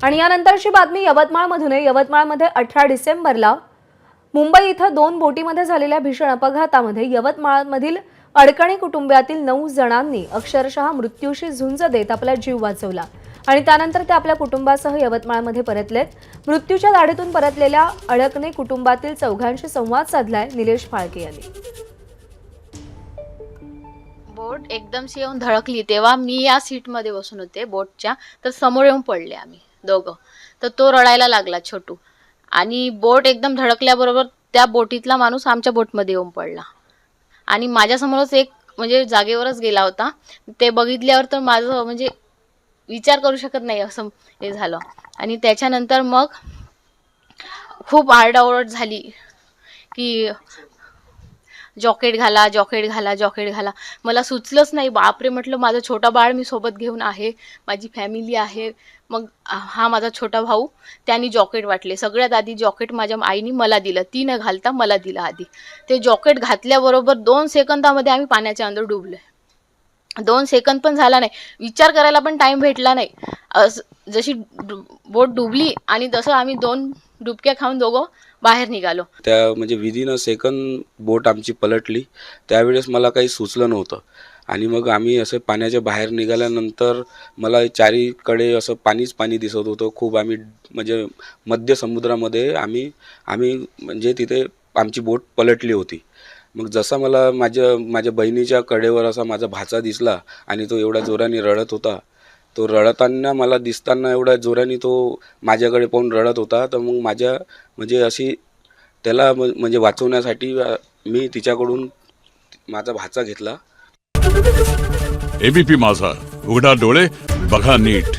आणि यानंतरची बातमी यवतमाळमधून आहे। यवतमाळमध्ये 18 डिसेंबरला मुंबई इथं 2 बोटीमध्ये झालेल्या भीषण अपघातामध्ये यवतमाळमधील अडकणी कुटुंबातील 9 जणांनी अक्षरशः मृत्यूशी झुंज देत आपला जीव वाचवला आणि त्यानंतर ते आपल्या कुटुंबासह यवतमाळमध्ये परतलेत। मृत्यूच्या दाढीतून परतलेल्या अडकणे कुटुंबातील चौघांशी संवाद साधलाय निलेश फाळके यांनी। बोट एकदमशी येऊन धडकली तेव्हा मी या सीटमध्ये बसून होते बोटच्या, तर समोर येऊन पडले आम्ही दोघं। तर तो रडायला लागला छोटू, आणि बोट एकदम धडकल्याबरोबर त्या बोटीतला माणूस आमच्या बोटमध्ये येऊन पडला आणि माझ्यासमोरच एक म्हणजे जागेवरच गेला होता। ते बघितल्यावर तर माझं म्हणजे विचार करू शकत नाही असं हे झालं। आणि त्याच्यानंतर मग खूप आरडाओरड झाली की जॉकेट घाला, जॉकेट घाला, जॉकेट घाला। मला सुचलंच नाही, बापरे म्हटलं माझं छोटा बाळ मी सोबत घेऊन आहे, माझी फॅमिली आहे। मग हा माझा छोटा भाऊ, त्यांनी जॉकेट वाटले। सगळ्यात आधी जॉकेट माझ्या आईने मला दिलं, ती न घालता मला दिलं आधी। ते जॉकेट घातल्याबरोबर 2 सेकंदामध्ये आम्ही पाण्याच्या अंदर डुबलोय। 2 सेकंद पण झाला नाही, विचार करायला पण टाइम भेटला नाही। जशी बोट डुबली आणि तसं आम्ही 2 डुबक्या खाऊन दोघं बाहेर निघालो। त्या म्हणजे विदिन अ सेकंद बोट आमची पलटली। त्यावेळेस मला काही सुचलं नव्हतं आणि मग आम्ही असं पाण्याच्या बाहेर निघाल्यानंतर मला चारीकडे असं पाणीच पाणी दिसत होतं खूप। आम्ही म्हणजे मध्य समुद्रामध्ये आम्ही म्हणजे तिथे आमची बोट पलटली होती। मग जसा मला माझ्या बहिणीच्या कडेवर असा माझा भाचा दिसला आणि तो एवढ्या जोराने रडत होता। तो रडताना मला दिसताना एवढ्या जोराने तो माझ्याकडे पाहून रडत होता। तर मग माझ्या म्हणजे अशी त्याला म्हणजे वाचवण्यासाठी मी तिच्याकडून माझा भाचा घेतला। एबीपी माझा, उघडा डोळे बघा नीट।